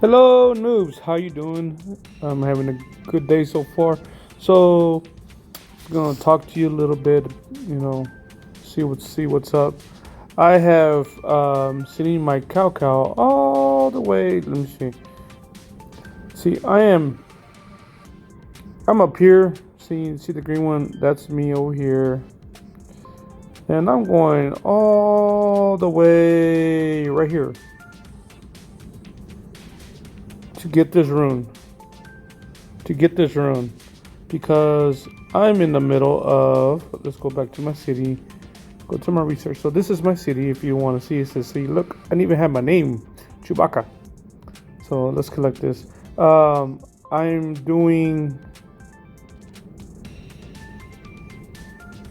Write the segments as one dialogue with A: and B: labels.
A: Hello, noobs. How you doing? I'm having a good day so far. So, I'm gonna talk to you a little bit. You know, see what's up. I have sitting my cow all the way. Let me see. See, I'm up here. See the green one? That's me over here, and I'm going all the way right here to get this rune. To get this rune. Because I'm in the middle of, let's go back to my city, go to my research. So this is my city. If you want to see, it says, see, look, I didn't even have my name, Chewbacca. So let's collect this. I'm doing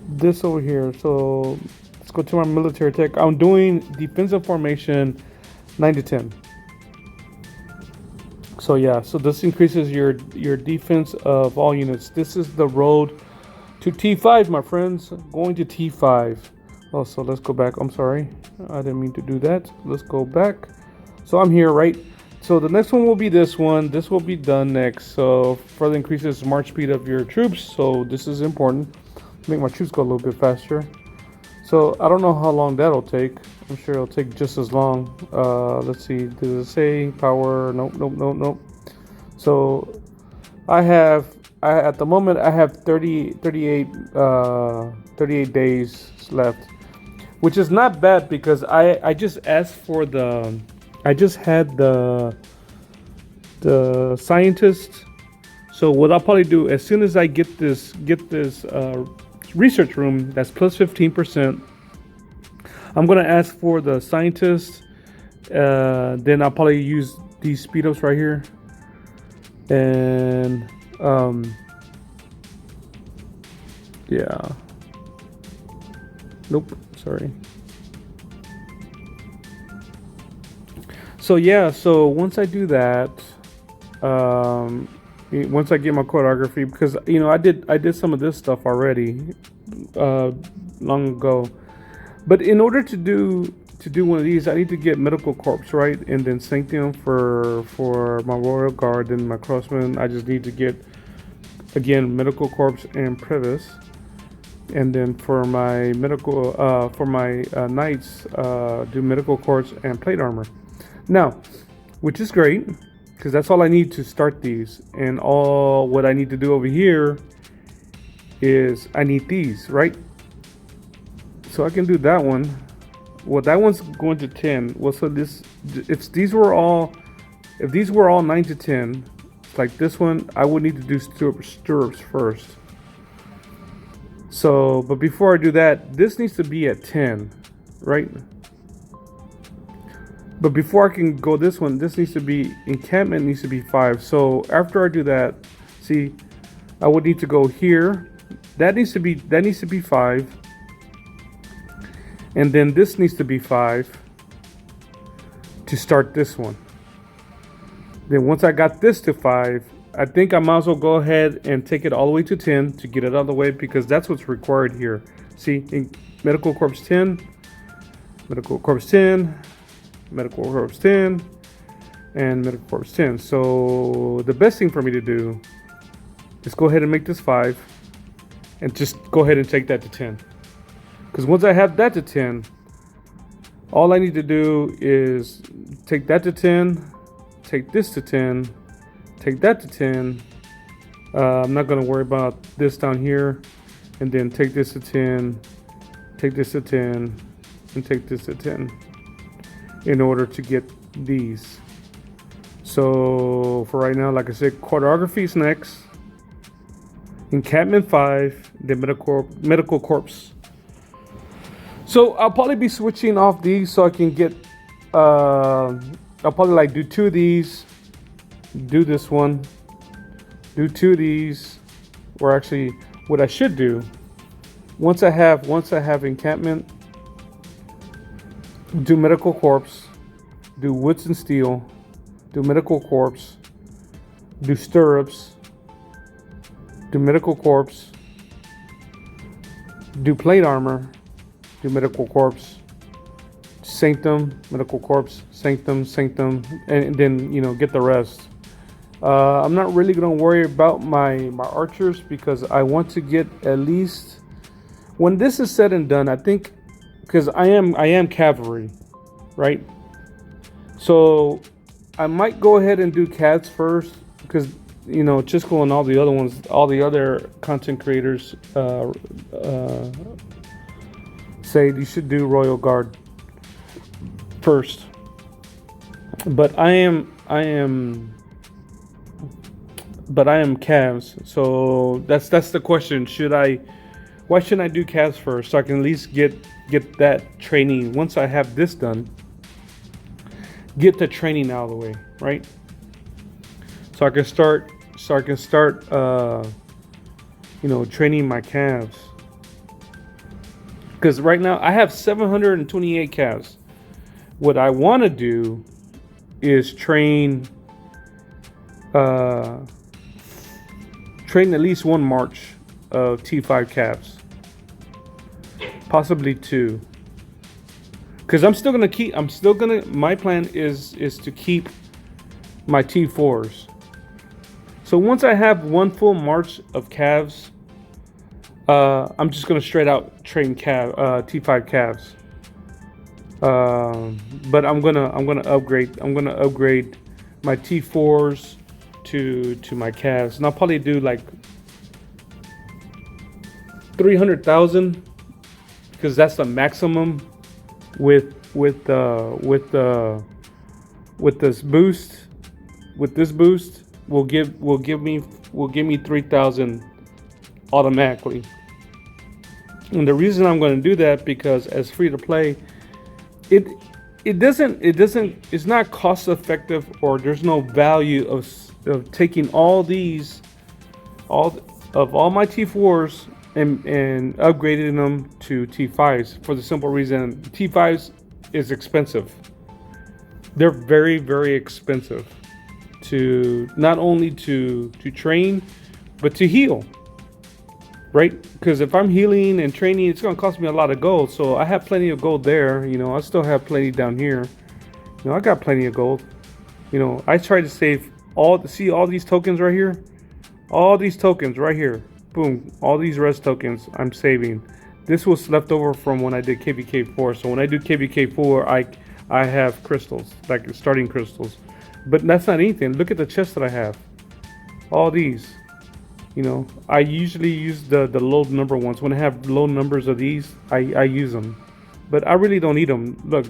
A: this over here. So let's go to my military tech. I'm doing defensive formation 9 to 10. So yeah, so this increases your defense of all units. This is the road to T5, my friends. Going to T5. Oh, so let's go back. I'm sorry, I didn't mean to do that. Let's go back. So I'm here, right? So the next one will be this one. This will be done next. So further increases march speed of your troops. So this is important. Make my troops go a little bit faster. So I don't know how long that'll take. I'm sure it'll take just as long. Let's see. Does it say power? Nope. So I at the moment I have 38 days left, which is not bad because I just asked for I just had the scientist. So what I'll probably do as soon as I get this research room that's plus 15%. I'm gonna ask for the scientist. Then I'll probably use these speed ups right here, and yeah. Nope. Sorry. So yeah. So once I do that, once I get my choreography, because I did some of this stuff already long ago, but in order to do one of these, I need to get medical corps, right, and then sanctum for my royal guard and my crossmen. I just need to get again medical corps and previs, and then for my medical knights, do medical corps and plate armor. Now, which is great, because that's all I need to start these. And all what I need to do over here is I need these, right? So I can do that one. Well, that one's going to 10. Well, so if these were all 9 to 10, like this one, I would need to do stirrups first. So, but before I do that, this needs to be at 10, right? But before I can go this one, this needs to be encampment needs to be 5. So after I do that, see, I would need to go here. That needs to be 5. And then this needs to be 5 to start this one. Then once I got this to 5, I think I might as well go ahead and take it all the way to 10 to get it out of the way, because that's what's required here. See, in medical corps 10, medical corps 10, medical corps 10, and medical corps 10. So the best thing for me to do is go ahead and make this 5 and just go ahead and take that to 10. Because once I have that to 10, all I need to do is take that to 10, take this to 10, take that to 10. I'm not going to worry about this down here. And then take this to 10, take this to 10, and take this to 10 in order to get these. So for right now, like I said, choreography is next. Encampment 5, then medical corps. So I'll probably be switching off these so I can get, I'll probably like do 2 of these, do this one, do 2 of these, or actually what I should do, once I have encampment, do medical corps, do woods and steel, do medical corps, do stirrups, do medical corps, do plate armor, do medical corps, Sanctum, Medical Corps, Sanctum, and then get the rest. I'm not really gonna worry about my archers because I want to get at least, when this is said and done, I think, because I am cavalry, right? So I might go ahead and do cats first because Chisco and all the other ones, all the other content creators say you should do Royal Guard first. But I am calves. So that's the question. Why shouldn't I do calves first? So I can at least get that training. Once I have this done, get the training out of the way, right? So I can start training my calves. Because right now I have 728 calves. What I want to do is train at least one march of T5 calves, possibly two. Because my plan is to keep my T4s. So once I have one full march of calves, I'm just gonna straight out train T5 calves. But I'm gonna upgrade my T4s to my calves, and I'll probably do like 300,000 because that's the maximum with this boost. With this boost, will give me 3,000 automatically. And the reason I'm going to do that because as free to play, it's not cost effective, or there's no value of taking all my T4s and upgrading them to T5s, for the simple reason T5s is expensive. They're very, very expensive to not only to train but to heal, right? Because if I'm healing and training, it's going to cost me a lot of gold. So I have plenty of gold there. I still have plenty down here. I got plenty of gold. I try to save all these tokens right here. All these tokens right here. Boom. All these res tokens I'm saving. This was left over from when I did KVK4. So when I do KVK4, I have crystals, like starting crystals. But that's not anything. Look at the chest that I have. All these. I usually use the low number ones. When I have low numbers of these, I use them. But I really don't need them. Look,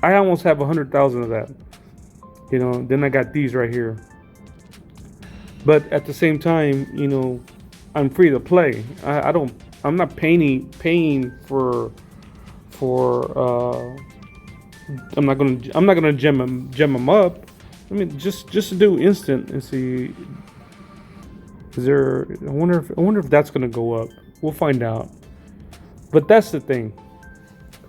A: I almost have 100,000 of that. Then I got these right here. But at the same time, I'm free to play. I'm not paying for I'm not gonna gem them up. I mean, just to do instant and see. I wonder if that's gonna go up. We'll find out. But that's the thing.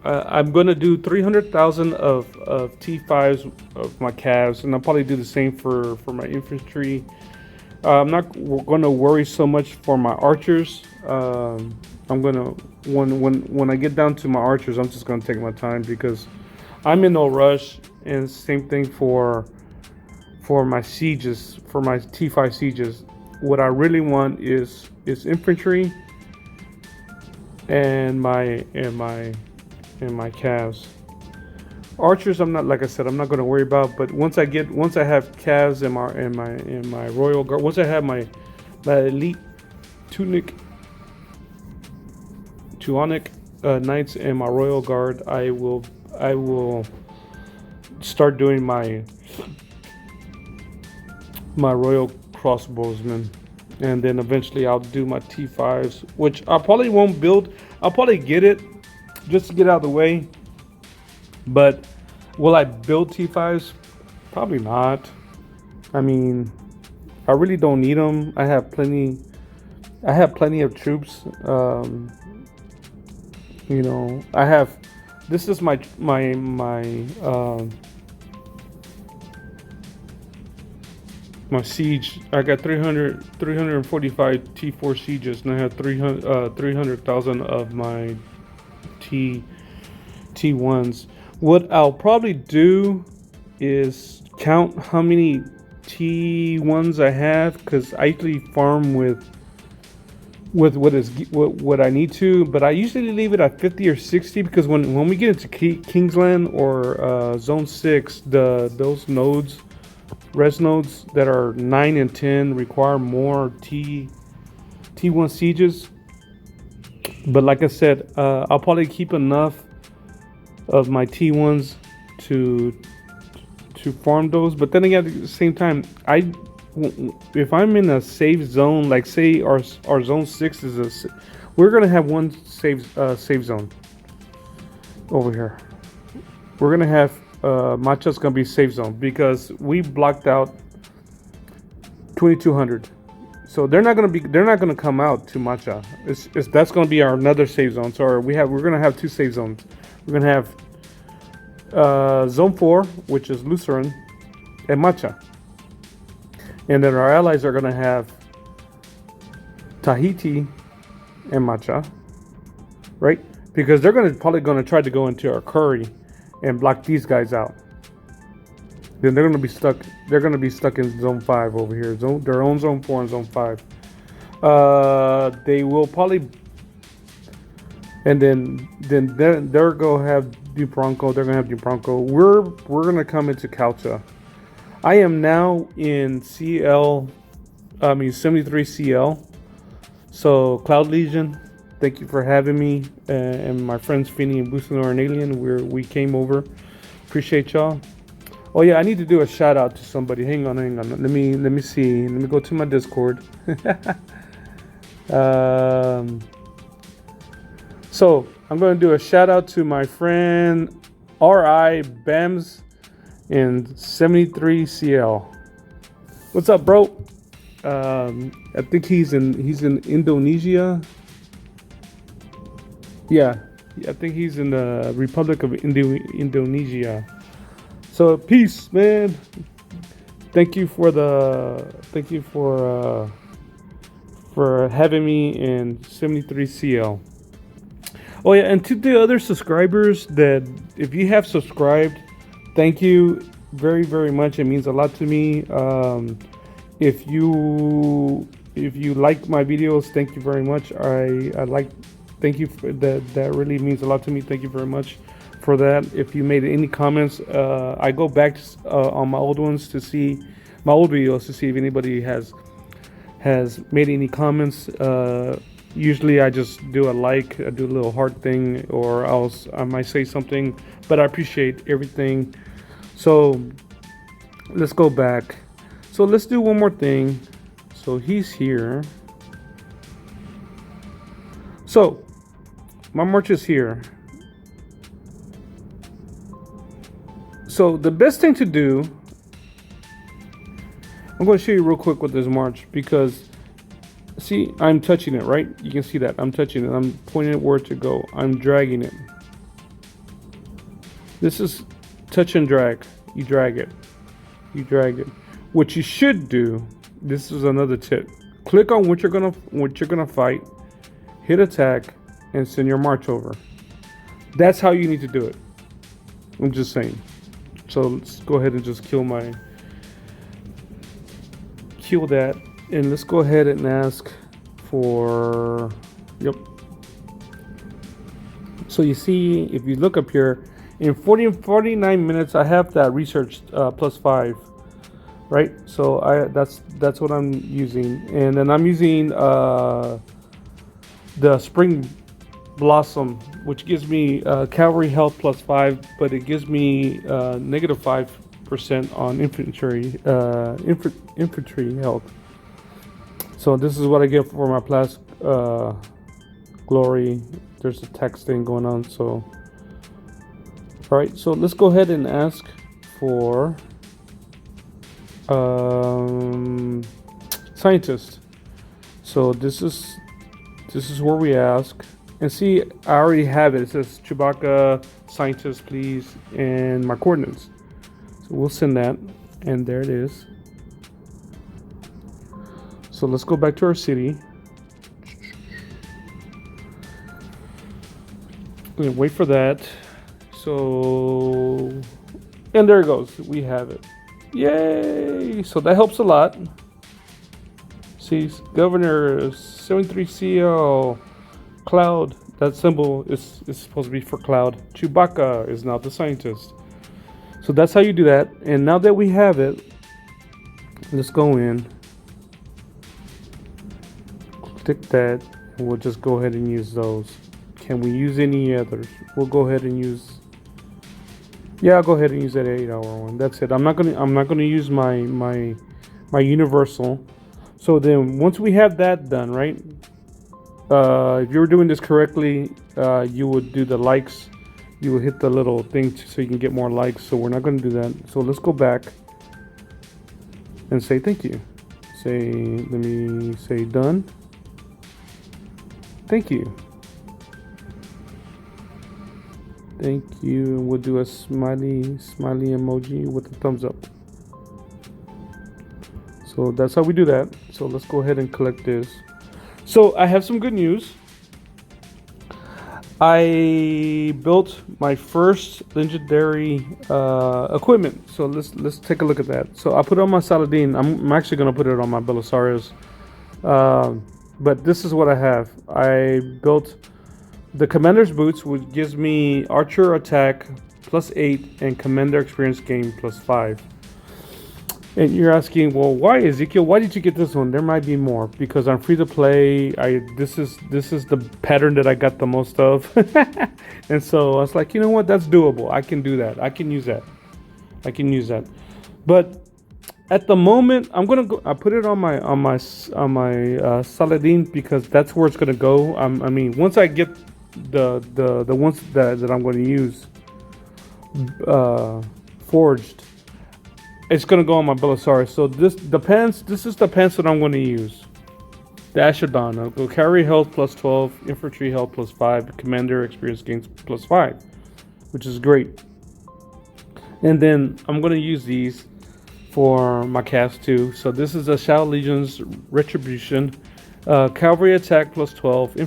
A: I'm gonna do 300,000 of T5s of my calves, and I'll probably do the same for my infantry. I'm not gonna worry so much for my archers. I'm gonna when I get down to my archers, I'm just gonna take my time because I'm in no rush. And same thing for my sieges, for my T5 sieges. What I really want is infantry and my calves. Archers, I'm not, like I said, I'm not going to worry about. But once I have calves and my royal guard, once I have my elite tunic knights and my royal guard, I will start doing my royal crossbowsmen, and then eventually I'll do my T5s, which I probably won't build. I'll probably get it just to get out of the way. But will I build T5s? Probably not. I mean, I really don't need them. I have plenty of troops. I have. This is my siege. I got 345 T4 sieges, and I have 300,000 of my T5 T1s. What I'll probably do is count how many T1s I have, because I usually farm with what I need to, but I usually leave it at 50 or 60, because when we get into Kingsland or Zone 6, those nodes, res nodes that are 9 and 10 require more T1 sieges. But like I said, I'll probably keep enough of my T1s to farm those. But then again, at the same time, if I'm in a safe zone, like say our zone 6 is we're gonna have one safe zone over here. We're gonna have Matcha's gonna be safe zone, because we blocked out 2200. So they're not gonna come out to Matcha. That's gonna be our another safe zone. So we're gonna have two safe zones. We're gonna have Zone 4, which is Lutheran, and Matcha. And then our allies are going to have Tahiti and Matcha, right? Because they're probably going to try to go into our curry and block these guys out. Then they're going to be stuck. They're going to be stuck in Zone 5 over here. Their own Zone 4 and Zone 5. They will probably, and then they're going to have Dubronco. They're going to have Dubronco. We're going to come into Calcha. I am now in 73 CL. So Cloud Legion, thank you for having me, and my friends Finny and Busanor and Alien. We came over. Appreciate y'all. Oh yeah, I need to do a shout out to somebody. Hang on. Let me see. Let me go to my Discord. So I'm going to do a shout out to my friend R.I. Bams in 73 CL. What's up, bro? I think he's in Indonesia. Yeah, I think he's in the Republic of Indonesia. So peace, man. Thank you for having me in 73 CL. Oh yeah, and to the other subscribers, that if you have subscribed, thank you very, very much. It means a lot to me. If you like my videos, thank you very much. Thank you for that. That really means a lot to me. Thank you very much for that. If you made any comments, I go back on my old ones to see my old videos to see if anybody has made any comments. Usually I just do a like, I do a little heart thing, or else I might say something, but I appreciate everything. So let's go back. So let's do one more thing. So he's here. So my march is here. So the best thing to do, I'm going to show you real quick with this march, because see, I'm touching it, right? You can see that I'm touching it. I'm pointing it where to go. I'm dragging it. This is touch and drag. You drag it. You drag it. What you should do, this is another tip. Click on what you're gonna fight, hit attack, and send your march over. That's how you need to do it. I'm just saying. So let's go ahead and just kill that. And let's go ahead and ask for, yep. So you see, if you look up here, in 49 minutes, I have that research +5, right? So that's what I'm using. And then I'm using the Spring Blossom, which gives me cavalry health +5, but it gives me -5% on infantry health. So this is what I get for my plus glory. There's a text thing going on. So all right, so let's go ahead and ask for scientist. So this is where we ask, and see, I already have it. It says Chewbacca scientist, please, and my coordinates. So we'll send that, and there it is. So let's go back to our city. We'll wait for that. So, and there it goes. We have it. Yay! So that helps a lot. See, Governor 73CL Cloud. That symbol is supposed to be for Cloud. Chewbacca is now the scientist. So that's how you do that. And now that we have it, let's go in. Click that. And we'll just go ahead and use those. Can we use any others? We'll go ahead and use. Yeah, I'll go ahead and use that 8-hour one. That's it. I'm not gonna use my universal. So then once we have that done, right? If you were doing this correctly, you would do the likes. You will hit the little thing so you can get more likes. So we're not going to do that. So let's go back and say thank you. Let me say done. Thank you. Thank you. And we'll do a smiley emoji with a thumbs up. So that's how we do that. So let's go ahead and collect this. So I have some good news. I built my first legendary equipment. So let's take a look at that. So I put it on my Saladin. I'm actually going to put it on my Belisarius. But this is what I have. I built the Commander's Boots, which gives me Archer Attack +8 and Commander Experience Gain +5. And you're asking, well, why, Ezekiel? Why did you get this one? There might be more because I'm free to play. This is the pattern that I got the most of, and so I was like, you know what? That's doable. I can do that. I can use that. But at the moment, I'm gonna go. I put it on my Saladin because that's where it's gonna go. I mean, once I get the ones that I'm going to use forged, it's going to go on my Belisarius. So this is the pants that I'm going to use. The Ashadon. I'll go carry health +12, infantry health +5, commander experience gains +5, which is great. And then I'm going to use these for my cast too. So this is a Shadow Legion's Retribution. Cavalry attack +12,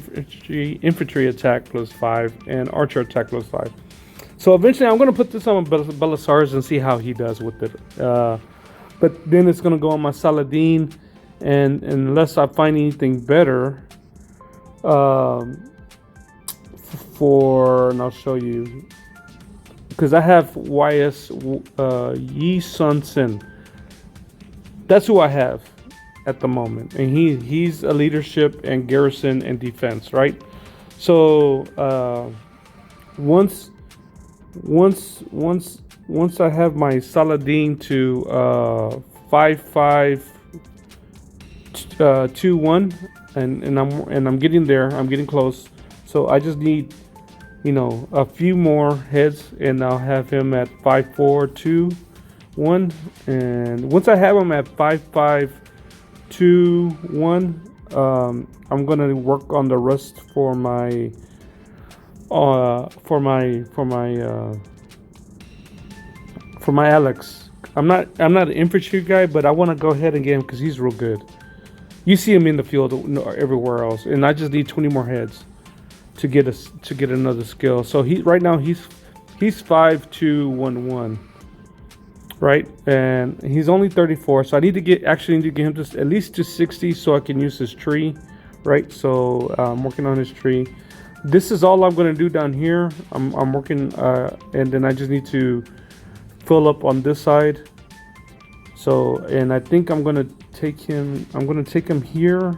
A: infantry attack +5, and archer attack +5. So eventually I'm going to put this on Belisarius and see how he does with it. But then it's going to go on my Saladin, and unless I find anything better, and I'll show you, because I have YS Yi Sun Sin. That's who I have at the moment, and he's a leadership and garrison and defense, right? So once I have my Saladin to 5-5-2-1, and I'm getting there. I'm getting close. So I just need, a few more heads, and I'll have him at 5-4-2-1. And once I have him at 5-5-2-1, I'm gonna work on the rest for my Alex. I'm not an infantry guy, but I want to go ahead and get him because he's real good. You see him in the field everywhere else, and I just need 20 more heads to get another skill. So right now he's 5-2-1-1, right? And he's only 34, so I need to get him to at least to 60 so I can use his tree, right? So I'm working on his tree. This is all I'm going to do down here. I'm working, and then I just need to fill up on this side. So, and I think I'm going to take him here.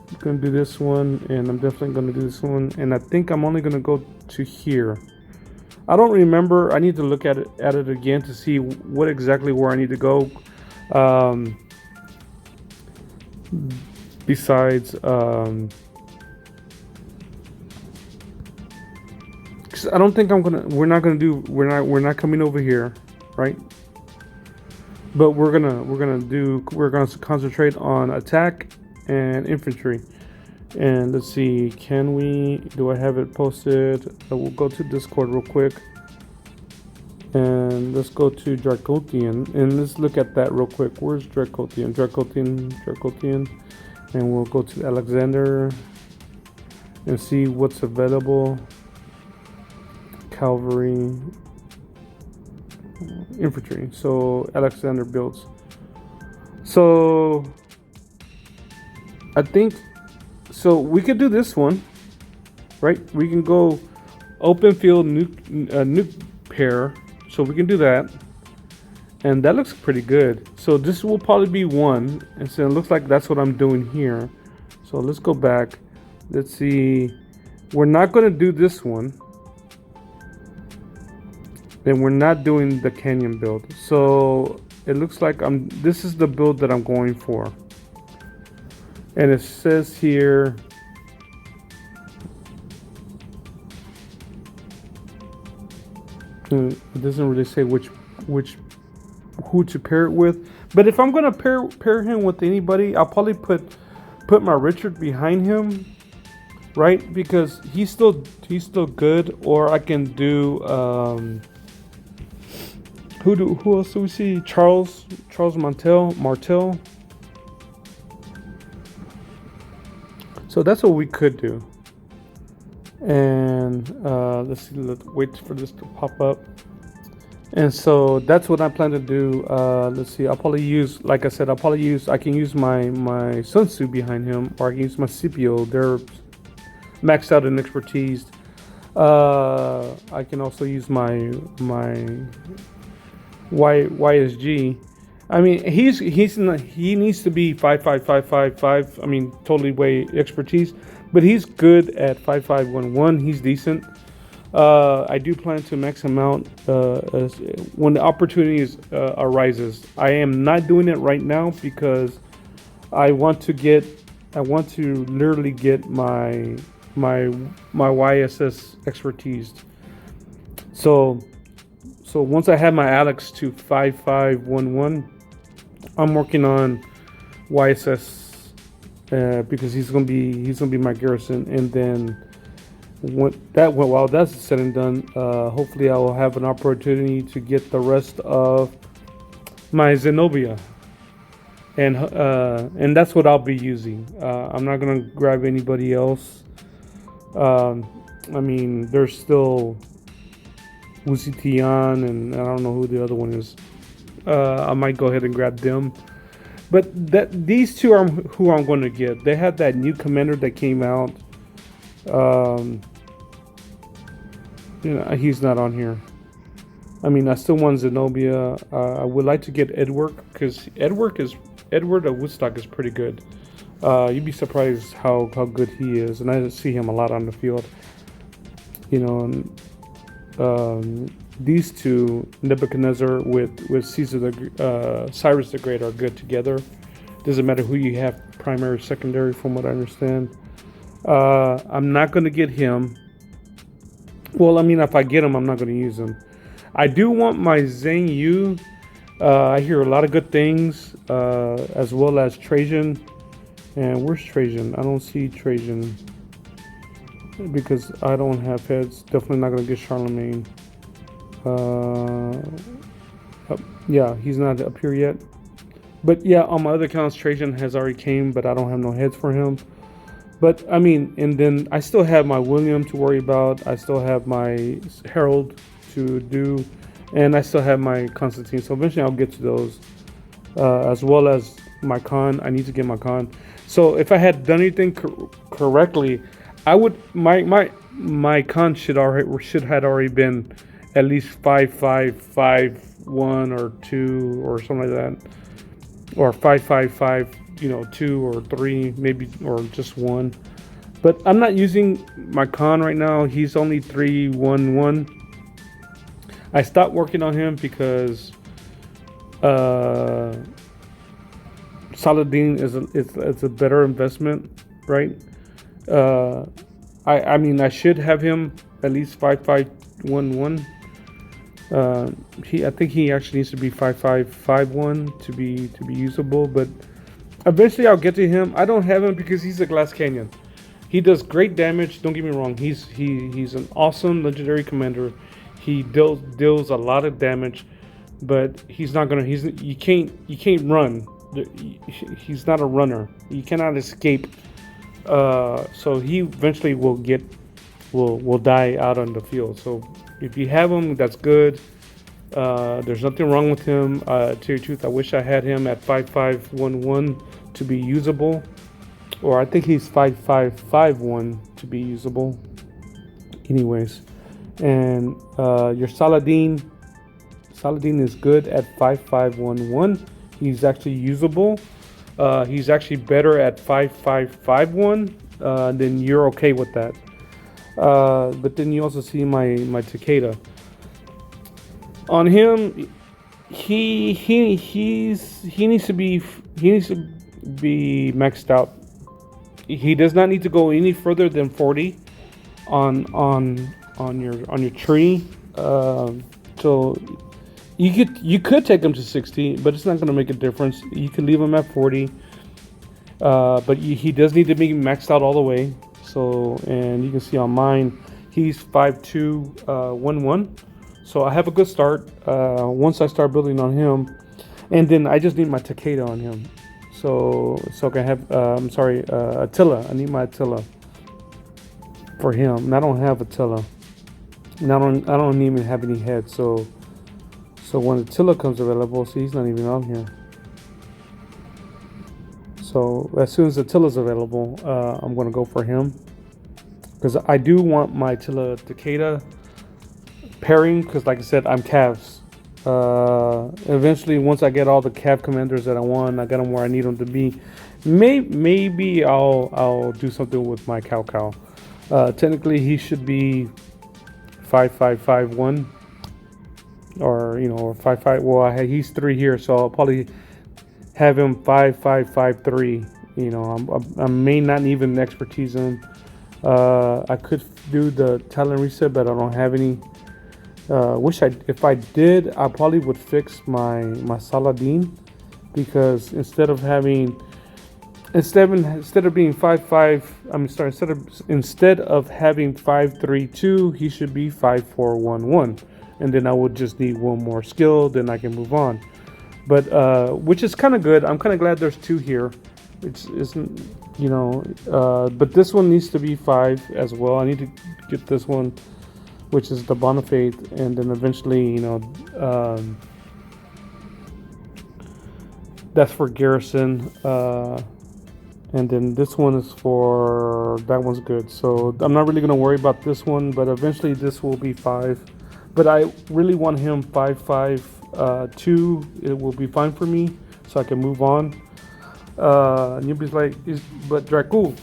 A: I'm going to do this one, and I'm definitely going to do this one. And I think I'm only going to go to here. I don't remember. I need to look at it again to see what exactly where I need to go. Besides, I don't think we're not coming over here, right? But we're gonna concentrate on attack and infantry. And let's see, do I have it posted? We'll go to Discord real quick. And let's go to Draccul, and let's look at that real quick. Where's Draccul? And we'll go to Alexander and see what's available. cavalry, infantry. So Alexander builds. So I think so. We could do this one, right? We can go open field nuke pair. So we can do that, and that looks pretty good. So this will probably be one, and so it looks like that's what I'm doing here. So let's go back. Let's see. We're not going to do this one. Then we're not doing the canyon build. So it looks like this is the build that I'm going for. And it says here, it doesn't really say who to pair it with. But if I'm gonna pair him with anybody, I'll probably put my Richard behind him, right? Because he's still good. Or I can do who else do we see? Charles Martel. So that's what we could do. And let's wait for this to pop up. And so that's what I plan to do. Let's see. I'll probably use, like I said, I can use my Sun Tzu behind him, or I can use my Scipio. They're maxed out in expertise. I can also use my YSG. I mean, he needs to be 5.5. I mean, totally way expertise, but he's good at 5.5.1. He's decent. I do plan to max him out when the opportunity arises. I am not doing it right now because I want to literally get my YSS expertise. So once I have my Alex to 5.5.1.1, I'm working on YSS because he's gonna be my garrison, and then while that's said and done, hopefully I will have an opportunity to get the rest of my Zenobia, and that's what I'll be using. I'm not gonna grab anybody else. I mean, there's still Wuzitian, and I don't know who the other one is. I might go ahead and grab them. But these two are who I'm going to get. They had that new commander that came out. He's not on here. I mean, I still want Zenobia. I would like to get Edward, because Edward of Woodstock is pretty good. You'd be surprised how good he is, and I see him a lot on the field. These two, Nebuchadnezzar with Cyrus the Great, are good together. Doesn't matter who you have, primary, secondary, from what I understand. I'm not going to get him. Well, I mean, if I get him, I'm not going to use him. I do want my Zhang Yu. I hear a lot of good things, as well as Trajan. And where's Trajan? I don't see Trajan because I don't have heads. Definitely not going to get Charlemagne. Yeah, he's not up here yet. But yeah, on my other accounts, Trajan has already came, but I don't have no heads for him. But I mean, and then I still have my William to worry about. I still have my Harold to do, and I still have my Constantine. So eventually I'll get to those, as well as my Khan. I need to get my Khan. So if I had done anything correctly, I would my Khan should had already been at least 5.5.5.1 or 2 or something like that, or 5.5.5, 2 or 3 maybe, or just 1. But I'm not using my Khan right now. He's only 3.1.1. I stopped working on him because Saladin is a better investment, right? I mean, I should have him at least 5.5.1.1. I think he actually needs to be 5.5.5.1 to be usable, but eventually I'll get to him. I don't have him because he's a Glass Canyon. He does great damage. Don't get me wrong. He's an awesome legendary commander. He deals a lot of damage, but he's not gonna. You can't run. He's not a runner. You cannot escape. So he eventually will die out on the field. So If you have him, that's good. There's nothing wrong with him. To your truth, I wish I had him at 5511 to be usable, or I think he's 5551 to be usable. Anyways, and your Saladin is good at 5511. He's actually usable. He's actually better at 5551. Then you're okay with that. But then you also see my Takeda. On him, he needs to be maxed out. He does not need to go any further than 40 on your tree. So you could take him to 60, but it's not going to make a difference. You can leave him at 40, but he does need to be maxed out all the way. So, and you can see on mine, he's 5211. So I have a good start. Once I start building on him, and then I just need my Takeda on him. So I can have Attila. I need my Attila for him. And I don't have Attila. And I don't even have any heads. So when Attila comes available, see, he's not even on here. So as soon as Attila's available, I'm gonna go for him, because I do want my Attila Takeda pairing, because like I said, I'm Cavs. Eventually, once I get all the Cav commanders that I want, I got them where I need them to be. Maybe I'll do something with my Cow. Technically, he should be 5551, or or 55. Well, he's 3 here, so I'll probably have him 5553. I may not even expertise him. I could do the talent reset, but I don't have any. If I did, I probably would fix my Saladin, because instead of being 5-5, instead of having 5-3-2, he should be 5-4-1-1, and then I would just need one more skill, then I can move on. But which is kind of good. I'm kind of glad there's 2 here. But this one needs to be 5 as well. I need to get this one, which is the Bonifate, and then eventually, that's for Garrison, and then this one is that one's good. So I'm not really going to worry about this one, but eventually this will be 5. But I really want him 5-5-2. It will be fine for me, so I can move on. And you'll be like, but Draccul,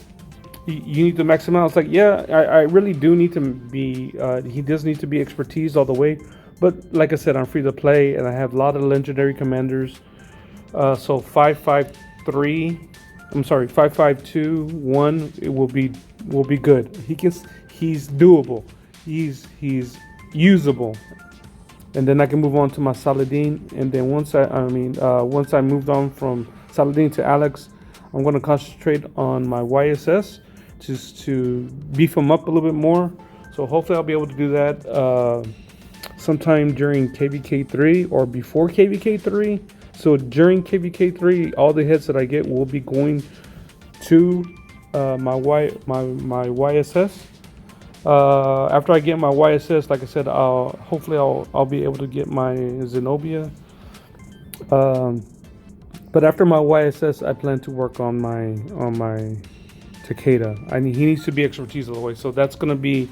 A: you need to max him out. It's like, yeah, I really do need to be, he does need to be expertise all the way. But like I said, I'm free to play, and I have a lot of legendary commanders. So 5-5-2-1, it will be good. He's doable. He's usable. And then I can move on to my Saladin. And then once I moved on from Saladin to Alex, I'm going to concentrate on my YSS just to beef him up a little bit more. So hopefully I'll be able to do that sometime during KVK3 or before KVK3. So during KVK3, all the hits that I get will be going to my YSS. After I get my YSS, like I said, hopefully I'll be able to get my Zenobia. But after my YSS, I plan to work on my Takeda. He needs to be expertise all the way. So that's gonna be.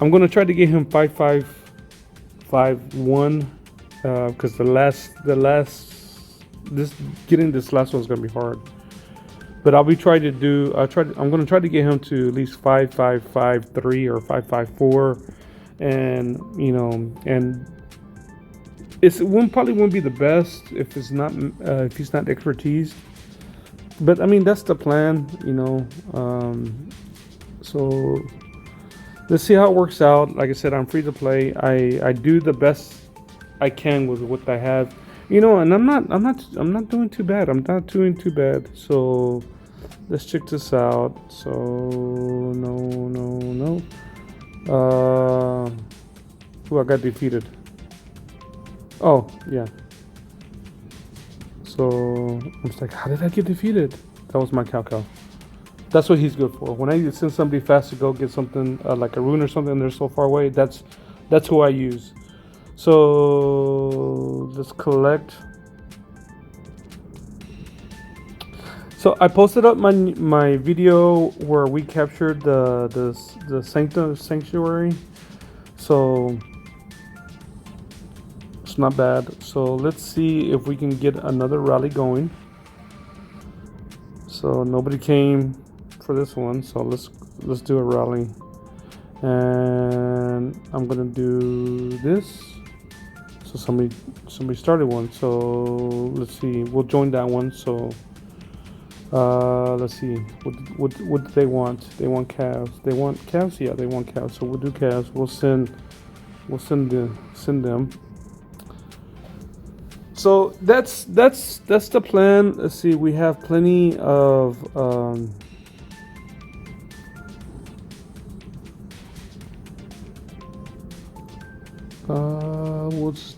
A: I'm gonna try to get him 5-5-5-1, because getting this last one is gonna be hard. But I'm gonna try to get him to at least 5-5-5-3 or 5-5-4, and probably wouldn't be the best if he's not expertise. But I mean, that's the plan, so let's see how it works out. Like I said, I'm free to play. I do the best I can with what I have, and I'm not doing too bad. I'm not doing too bad. So let's check this out. So no. I got defeated. Oh, yeah. So I was like, how did I get defeated? That was my Cow. That's what he's good for. When I send somebody fast to go get something like a rune or something, and they're so far away, that's That's who I use. So let's collect. So I posted up my video where we captured the sanctuary. So it's not bad. So let's see if we can get another rally going. So nobody came for this one. So let's do a rally. And I'm gonna do this. So somebody started one. So let's see. We'll join that one. So let's see. What do they want? They want calves. They want calves. Yeah, they want calves. So we'll do calves. We'll send them. So that's the plan. Let's see. We have plenty of.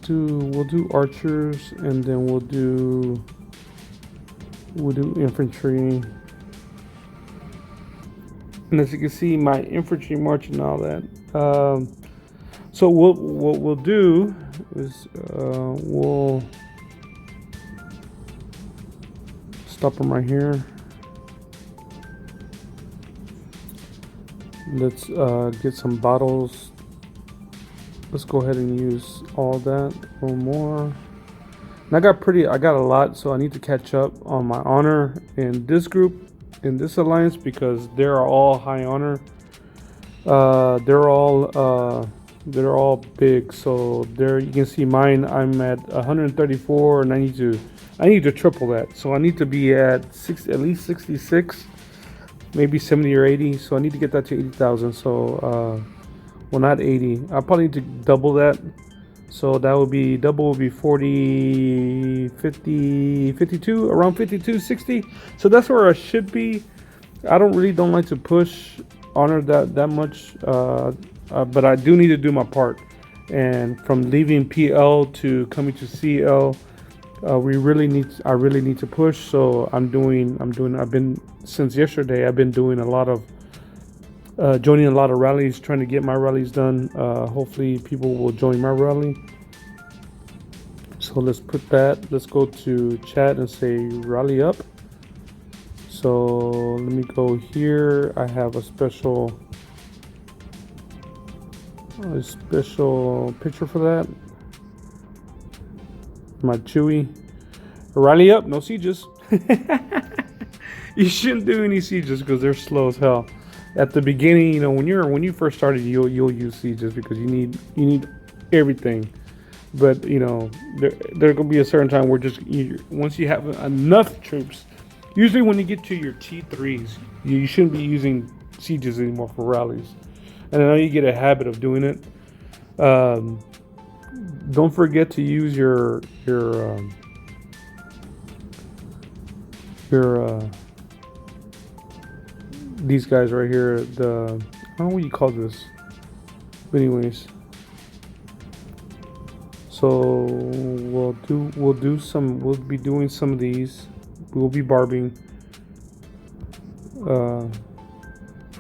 A: We'll do archers, and then we'll do infantry. And as you can see, my infantry marching and all that. So what we'll do is we'll stop them right here. Let's get some bottles. Let's go ahead and use all that or more. And I got a lot, so I need to catch up on my honor in this group, in this alliance, because they're all high honor. They're all big. So there you can see mine. I'm at 134, and I need to triple that. So I need to be at least 66, maybe 70 or 80. So I need to get that to 80,000. So well, not 80. I probably need to double that. So that would be 40, 50, 52, around 52, 60. So that's where I should be. I don't like to push honor that much, but I do need to do my part. And from leaving PL to coming to CL, I really need to push. So I've been since yesterday. I've been doing a lot of. Joining a lot of rallies, trying to get my rallies done. Hopefully people will join my rally. So let's put that. Let's go to chat and say rally up. So let me go here. I have a special picture for that. My Chewy. Rally up, no sieges. You shouldn't do any sieges because they're slow as hell. At the beginning, when you first started, you'll use sieges because you need everything. But there gonna be a certain time where once you have enough troops, usually when you get to your T3s, you shouldn't be using sieges anymore for rallies. And I know you get a habit of doing it. Don't forget to use your these guys right here, I don't know what you call this, but anyways. So we'll be doing some of these. We'll be barbing for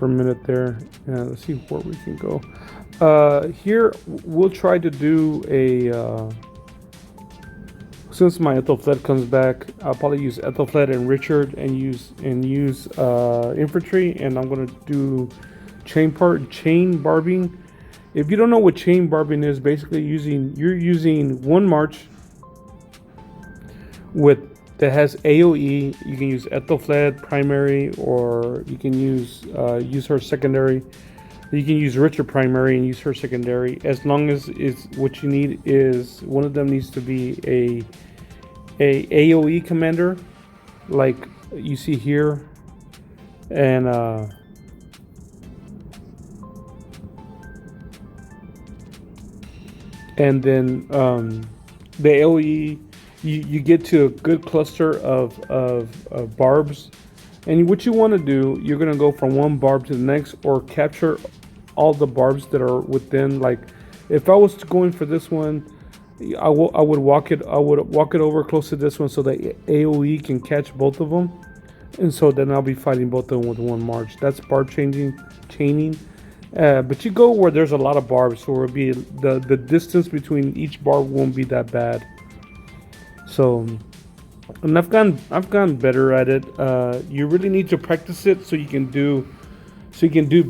A: a minute there. Let's see where we can go. Here we'll try to do a since my Ethelfled comes back, I'll probably use Ethelfled and Richard and use infantry, and I'm gonna do chain barbing. If you don't know what chain barbing is, basically you're using one march that has AOE. You can use Ethelfled primary, or you can use her secondary. You can use Richard primary and use her secondary, as long as what you need is one of them needs to be a AOE commander, like you see here, and then the AOE, you get to a good cluster of barbs, and what you want to do, you're going to go from one barb to the next, or capture all the barbs that are within. Like if I was going for this one, I would walk it over close to this one so that AOE can catch both of them, and so then I'll be fighting both of them with one march. That's barb chaining. But you go where there's a lot of barbs, so it'll be the distance between each barb won't be that bad. So, and I've gotten better at it. You really need to practice it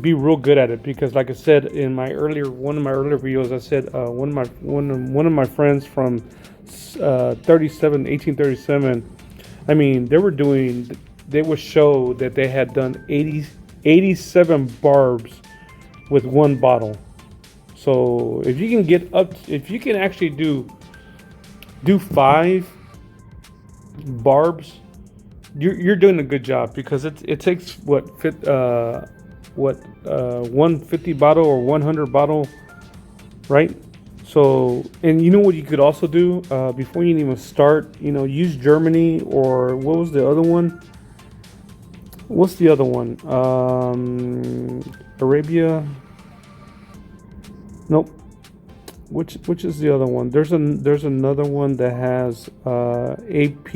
A: be real good at it, because like I said in one of my earlier videos, I said one of my friends from 1837. I mean, they would show that they had done 87 barbs with one bottle. So if you can actually do 5 barbs, you're doing a good job, because it takes 150 bottle or 100 bottle, right? So, and you know what you could also do, before you even start, use Germany, or what was the other one? What's the other one? Arabia? Nope. Which is the other one? There's another one that has AP.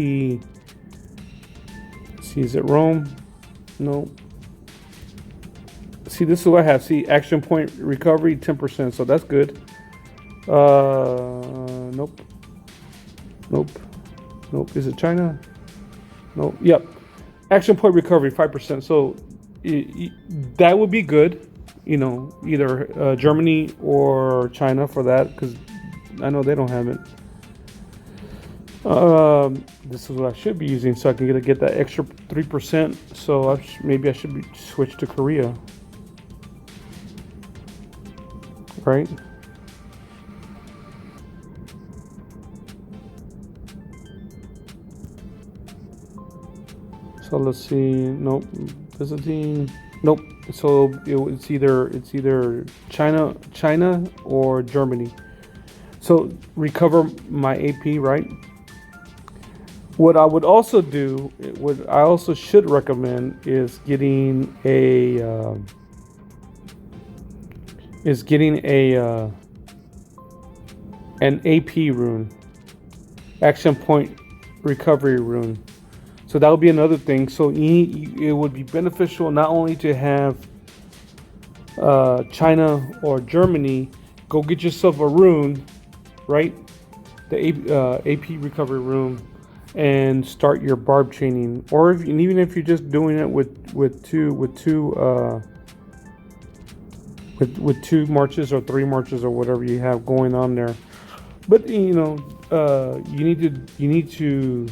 A: See, is it Rome? No. See, this is what I have. See, action point recovery 10%. So that's good. Nope. Is it China? Nope. Yep. Action point recovery 5%. So that would be good. Either Germany or China for that, because I know they don't have it. This is what I should be using, so I can get that extra 3%. So maybe I should switch to Korea, right? So let's see. Nope. Visiting. Nope. So it's either China or Germany. So recover my AP, right? What I would also do, what I also should recommend, is getting an AP rune, action point recovery rune. So that would be another thing. So it would be beneficial not only to have China or Germany. Go get yourself a rune, right? The AP recovery rune, and start your barb chaining. Or even if you're just doing it with two marches or 3 marches or whatever you have going on there. But you need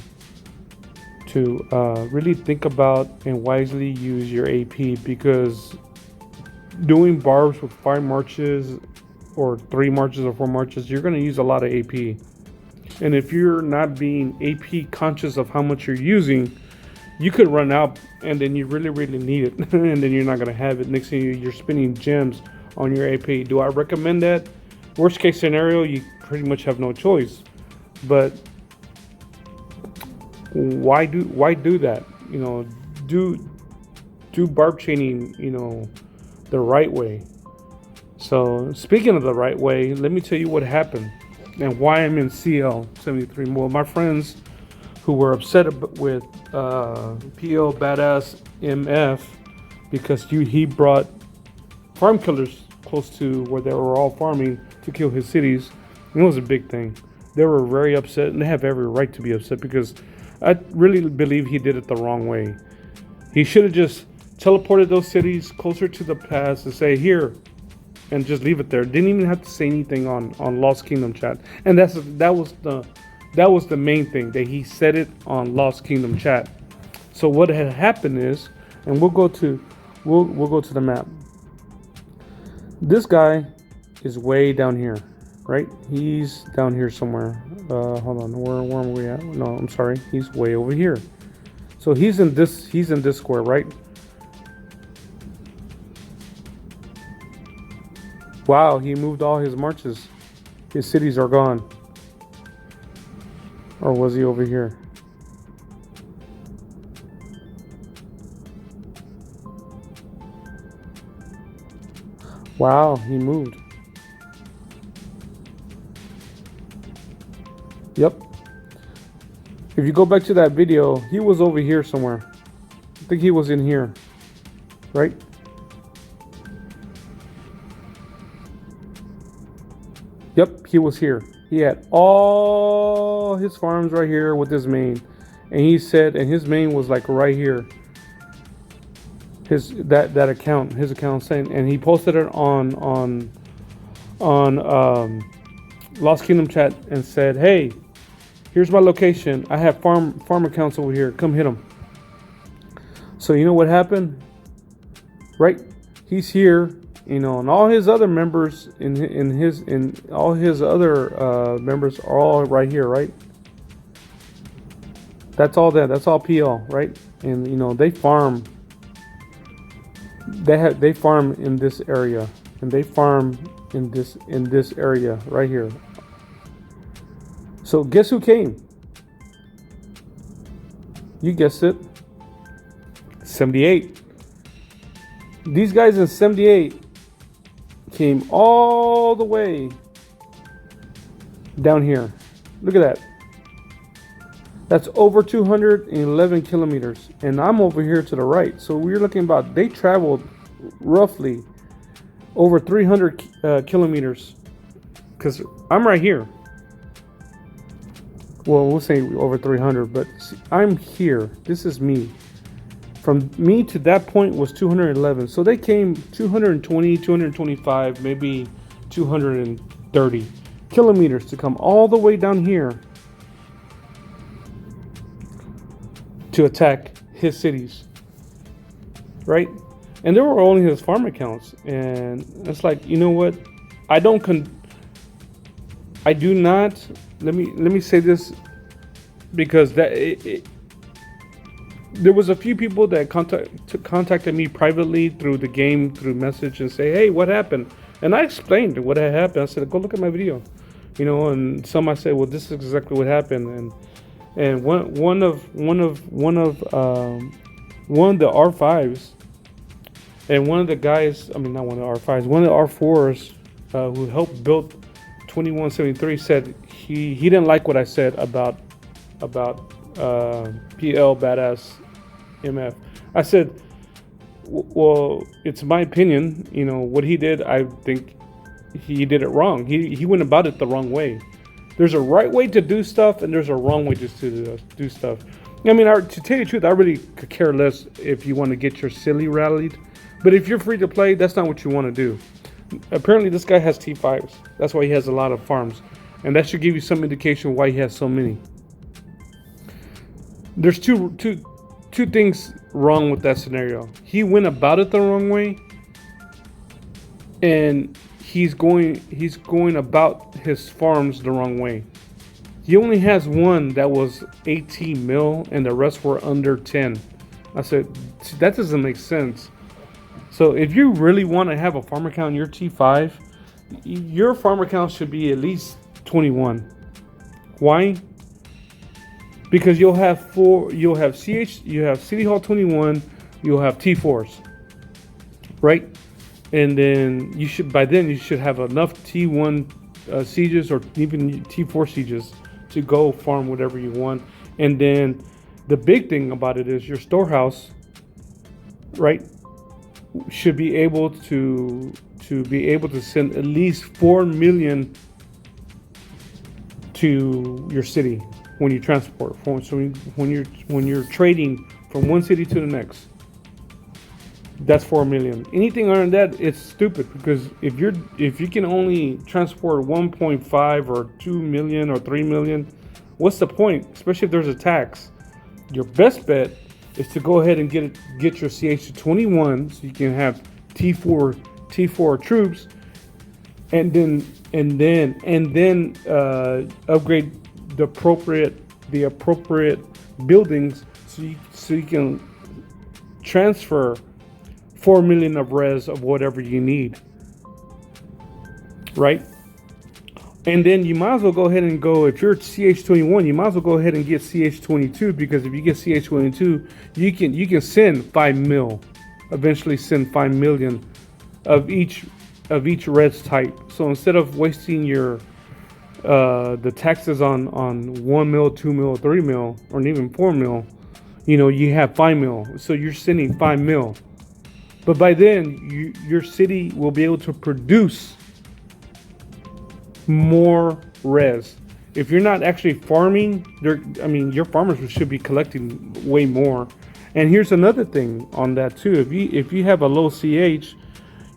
A: to really think about and wisely use your AP, because doing barbs with 5 marches or 3 marches or 4 marches, you're going to use a lot of AP. And if you're not being AP conscious of how much you're using, you could run out, and then you really, really need it. And then you're not going to have it. Next thing you're spending gems on your AP. Do I recommend that? Worst case scenario, you pretty much have no choice. But why do that? Do barb chaining, the right way. So speaking of the right way, let me tell you what happened and why I'm in CL 73. Well, my friends who were upset with PL Badass MF because he brought farm killers close to where they were all farming to kill his cities. And it was a big thing. They were very upset, and they have every right to be upset, because I really believe he did it the wrong way. He should have just teleported those cities closer to the past and say, here, and just leave it there. Didn't even have to say anything on Lost Kingdom chat. And that was the main thing, that he said it on Lost Kingdom chat. So what had happened is, and we'll go to the map. This guy is way down here, right? He's down here somewhere. Hold on, where are we at? No, I'm sorry. He's way over here. So he's in this square, right? Wow, he moved all his marches. His cities are gone. Or was he over here? Wow, he moved. Yep. If you go back to that video, he was over here somewhere. I think he was in here. Right? Yep, he was here. He had all his farms right here with his main, and he said, and his main was like right here. His that account, his account saying, and he posted it on Lost Kingdom chat and said, "Hey, here's my location. I have farm accounts over here. Come hit them." So you know what happened, right? He's here, you know, and all his other members in all his other members are all right here, right? That's all that. That's all PL, right? And you know they farm. They farm in this area, and they farm in this area right here. So guess who came? You guessed it. 78. These guys in 78 came all the way down here. Look at that. That's over 211 kilometers. And I'm over here to the right. So we're looking about, they traveled roughly over 300 kilometers. Because I'm right here. Well, we'll say over 300, but see, I'm here. This is me. From me to that point was 211. So they came 220, 225, maybe 230 kilometers to come all the way down here to attack his cities, right? And there were only his farm accounts, and it's like, you know what? I do not. Let me say this, because there was a few people that contacted me privately through the game, through message, and say, "Hey, what happened?" And I explained what had happened. I said, "Go look at my video," you know. And some I said, "Well, this is exactly what happened." And one of the R5s, and one of the guys, I mean, not one of the R5s, one of the R4s who helped build 2173 said he didn't like what I said about PL Badass MF. I said, well, it's my opinion. You know what he did. I think he did it wrong. He went about it the wrong way. There's a right way to do stuff, and there's a wrong way just to do stuff. I mean, to tell you the truth, I really could care less if you want to get your silly rallied. But if you're free to play, that's not what you want to do. Apparently, this guy has T5s. That's why he has a lot of farms. And that should give you some indication why he has so many. There's two things wrong with that scenario. He went about it the wrong way, and he's going about his farms the wrong way. He only has one that was 18 mil, and the rest were under 10. I said, that doesn't make sense. So if you really want to have a farm account in your T5, your farm account should be at least 21. Why? Because you'll have City Hall 21, you'll have T4s, right? And then by then you should have enough T1 sieges, or even T4 sieges, to go farm whatever you want. And then the big thing about it is your storehouse, right, should be able to send at least 4 million to your city when you transport. So when you're trading from one city to the next, that's 4 million. Anything other than that, it's stupid, because if you can only transport 1.5 or 2 million or 3 million, what's the point? Especially if there's a tax. Your best bet is to go ahead and get your CH to 21, so you can have T4 troops, and then upgrade the appropriate buildings, so you can transfer 4 million of res of whatever you need, right? And then you might as well go ahead and go, if you're CH21, you might as well go ahead and get CH22, because if you get CH22, you can send 5 mil, eventually send 5 million of each res type. So instead of wasting your the taxes on 1 mil, 2 mil, 3 mil, or even 4 mil, you know, you have 5 mil. So you're sending 5 mil. But by then, your city will be able to produce more res. If you're not actually farming, your farmers should be collecting way more. And here's another thing on that too. If you have a low CH,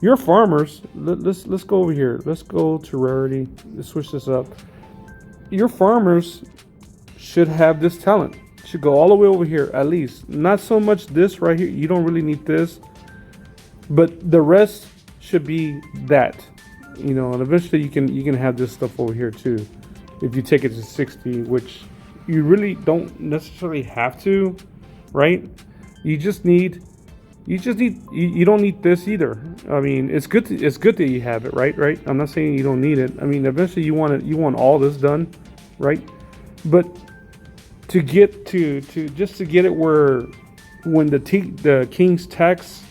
A: your farmers. Let's go over here. Let's go to rarity. Let's switch this up. Your farmers should have this talent. Should go all the way over here at least. Not so much this right here. You don't really need this, but the rest should be that. And eventually you can have this stuff over here too, if you take it to 60, which you really don't necessarily have to, right? You don't need this either. I mean, it's good that you have it, right? I'm not saying you don't need it. I mean, eventually you want all this done, right? But to get to get it where when the king's tax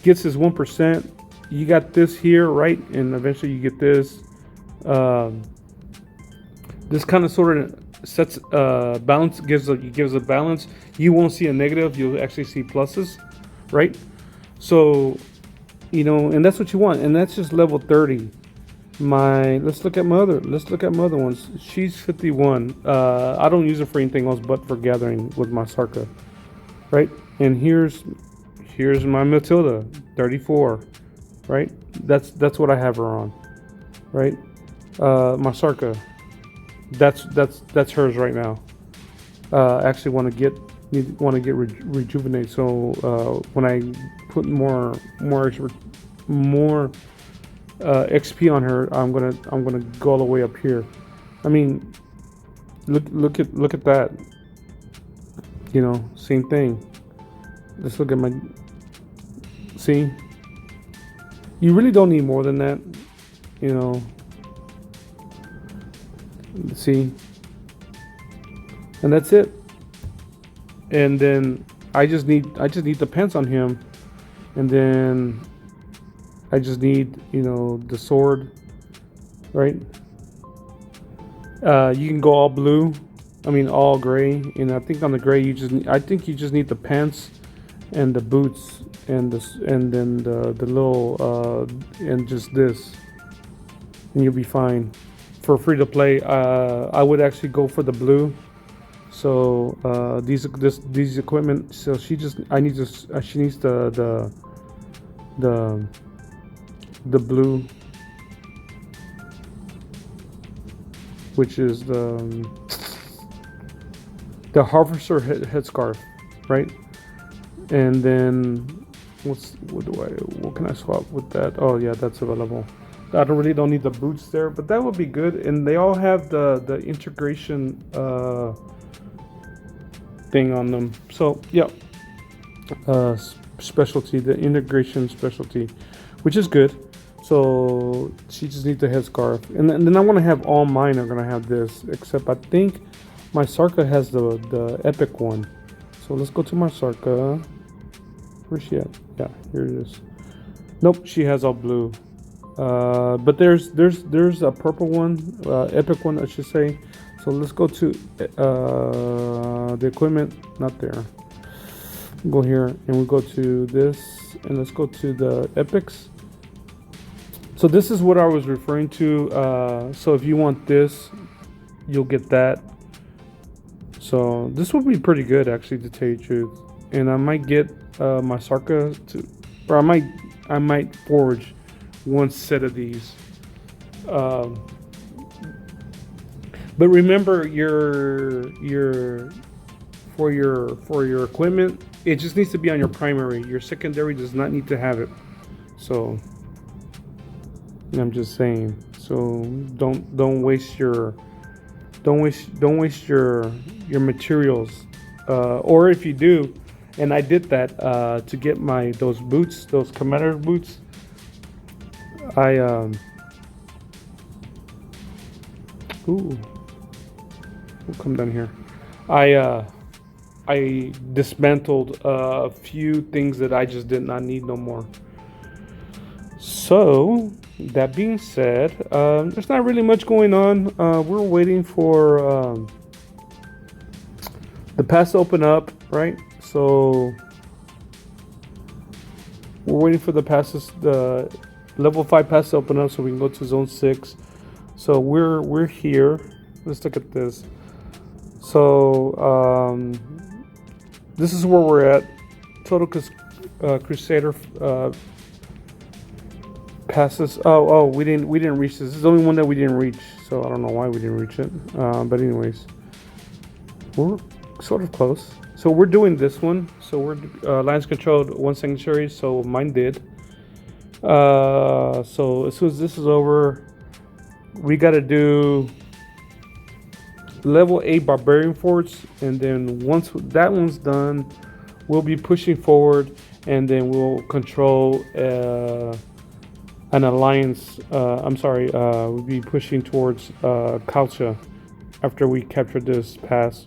A: gets his 1%, you got this here, right? And eventually you get this. This kind of sort of sets balance, gives a balance. You won't see a negative. You'll actually see pluses, right? So, and that's what you want. And that's just level 30. Let's look at my other ones. She's 51. I don't use it for anything else but for gathering with my Sarka, right? And here's my Matilda, 34, right? That's what I have her on, right? My Sarka, that's hers right now. Actually want to get rejuvenate. So when I put more XP on her, I'm gonna go all the way up here. I mean, look at that. Same thing. Let's look at my. See, you really don't need more than that. See, and that's it. And then I just need the pants on him, and then I just need the sword, right? You can go all blue, all gray, and I think on the gray you just need the pants and the boots and then the little and just this, and you'll be fine. For free to play, I would actually go for the blue. So these equipment. So she needs the blue, which is the harvester headscarf, right? And then what can I swap with that? Oh yeah, that's available. I don't need the boots there, but that would be good. And they all have the integration thing on them. So yeah, specialty, the integration specialty, which is good. So she just needs the headscarf, and then I want to have all mine are gonna have this, except I think my Sarka has the epic one. So let's go to my Sarka. Where's she at? Yeah, here it is. Nope, she has all blue. But there's a purple one, epic one I should say. So let's go to the equipment, not there. Go here and we go to this, and let's go to the epics. So this is what I was referring to. So if you want this, you'll get that. So this would be pretty good actually, to tell you the truth. And I might get my Sarka or I might forge one set of these. But remember for your equipment, it just needs to be on your primary. Your secondary does not need to have it. So I'm just saying. So don't waste your materials. Or if you do, and I did that to get those boots, those commander boots. We'll come down here. I dismantled a few things that I just did not need no more. So that being said, there's not really much going on. We're waiting for the pass to open up, right? So we're waiting for the passes, the level 5 pass to open up, so we can go to zone 6. So we're here. Let's look at this. So this is where we're at. Total Crusader passes. Oh, we didn't reach this. This is the only one that we didn't reach. So I don't know why we didn't reach it. But anyways, we're sort of close. So we're doing this one. So we're lines controlled one sanctuary. So mine did. So as soon as this is over, we got to do level 8 barbarian forts, and then once that one's done, we'll be pushing forward, and then we'll control an alliance. We'll be pushing towards Kalcha after we capture this pass.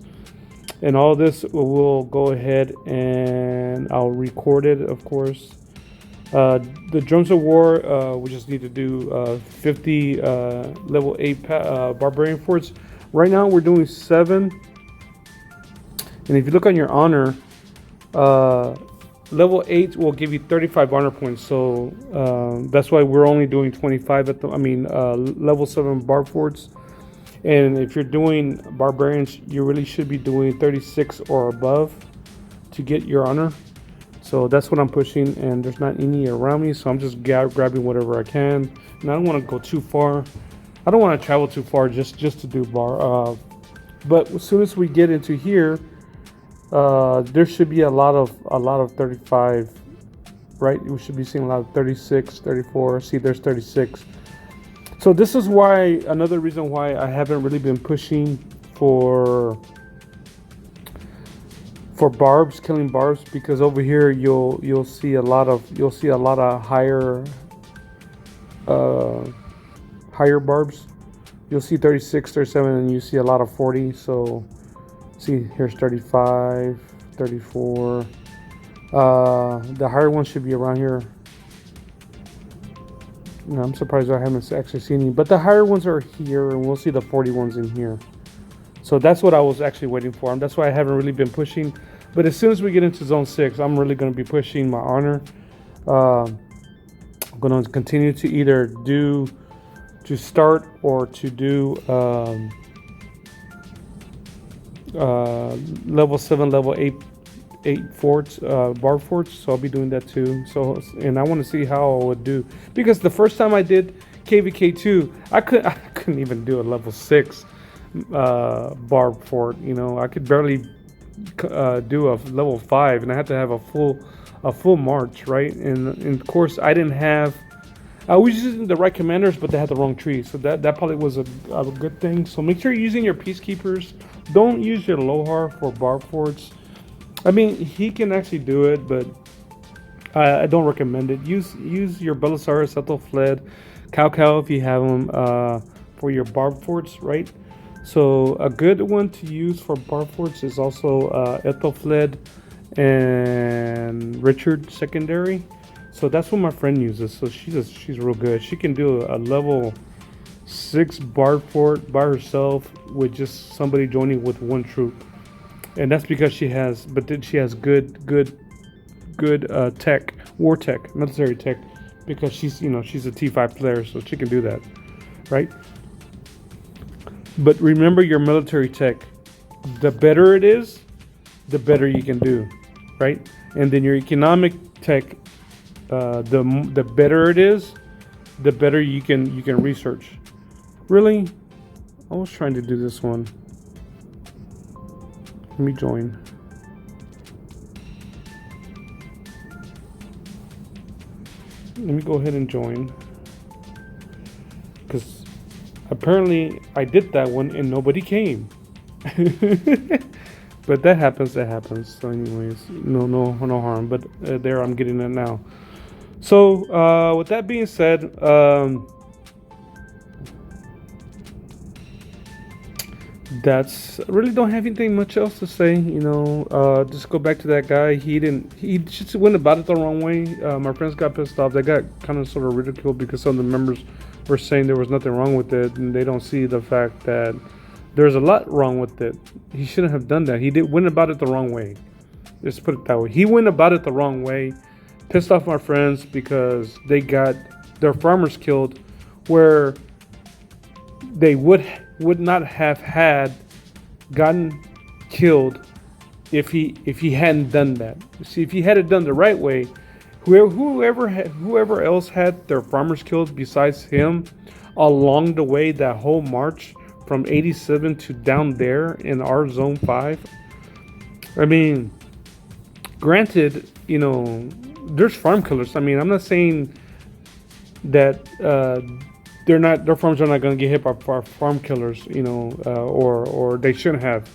A: And all this we'll go ahead and I'll record it, of course. The Drums of War, we just need to do 50 level 8 barbarian forts. Right now we're doing 7. And if you look on your honor, level 8 will give you 35 honor points. So that's why we're only doing 25 at the, level 7 barb forts. And if you're doing barbarians, you really should be doing 36 or above to get your honor. So that's what I'm pushing, and there's not any around me, so I'm just grabbing whatever I can. And I don't want to go too far. I don't want to travel too far just to do bar. But as soon as we get into here, there should be a lot of 35, right? We should be seeing a lot of 36, 34. See, there's 36. So this is why, another reason why I haven't really been pushing for barbs, killing barbs, because over here you'll see a lot of higher barbs. You'll see 36, 37, and you see a lot of 40. So see, here's 35, 34. The higher ones should be around here. No, I'm surprised I haven't actually seen any, but the higher ones are here, and we'll see the 40 ones in here. So that's what I was actually waiting for. And that's why I haven't really been pushing. But as soon as we get into zone 6, I'm really going to be pushing my honor. I'm going to continue to either start or to do level 7, level 8 forts, bar forts. So I'll be doing that too. So, and I want to see how I would do, because the first time I did KVK2, I couldn't even do a level 6 barb fort. I could barely do a level 5, and I had to have a full march, right? And of course I was using the right commanders, but they had the wrong tree, so that probably was a good thing. So make sure you're using your peacekeepers. Don't use your Lohar for barb forts. I mean, he can actually do it, but I don't recommend it. Use your Belisarius, Ethelfled, Cow if you have them for your barb forts, right? So a good one to use for barb forts is also Ethelfled and Richard secondary. So that's what my friend uses. So she's real good. She can do a level 6 barb fort by herself with just somebody joining with one troop. And that's because she has good tech, war tech, military tech, because she's a T5 player, so she can do that, right? But remember your military tech. The better it is, the better you can do, right? And then your economic tech, the better it is, the better you can research. Really, I was trying to do this one. Let me join. Let me go ahead and join, because apparently I did that one and nobody came. But that happens. So anyways, no harm. But there, I'm getting it now. So with that being said, that's really don't have anything much else to say. Just go back to that guy. He just went about it the wrong way. My friends got pissed off. They got kind of sort of ridiculed because some of the members were saying there was nothing wrong with it, and they don't see the fact that there's a lot wrong with it. He shouldn't have done that. He went about it the wrong way. Let's put it that way. He went about it the wrong way. Pissed off my friends because they got their farmers killed, where they would not have had gotten killed if he hadn't done that. See, if he had it done the right way, whoever else had their farmers killed besides him along the way, that whole march from 87 to down there in our zone 5. I mean, granted, there's farm killers. I mean, I'm not saying that their farms are not going to get hit by farm killers, or they shouldn't have.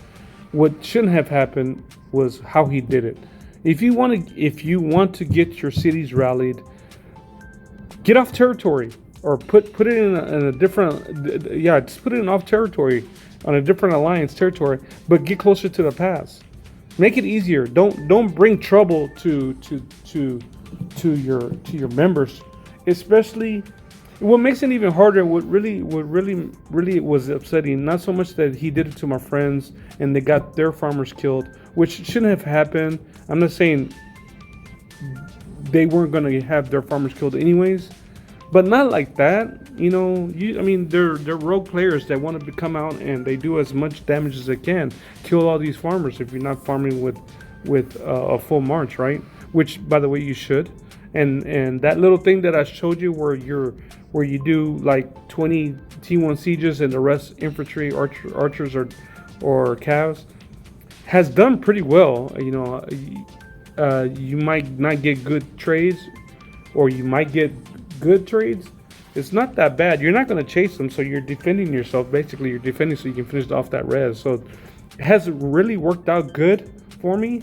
A: What shouldn't have happened was how he did it. If you want to get your cities rallied, get off territory, or put it in a different, just put it in off territory on a different alliance territory, but get closer to the pass. Make it easier. Don't bring trouble to your members, especially. What makes it even harder, what really was upsetting, not so much that he did it to my friends and they got their farmers killed, which shouldn't have happened. I'm not saying they weren't going to have their farmers killed anyways, but not like that. They're RoK players that want to come out and they do as much damage as they can, kill all these farmers if you're not farming with a full march, right? Which, by the way, you should. And that little thing that I showed you where you do like 20 T1 sieges and the rest infantry, archers or calves, has done pretty well. You might not get good trades, or you might get good trades. It's not that bad. You're not going to chase them, so you're defending yourself. Basically, you're defending so you can finish off that res. So it has really worked out good for me.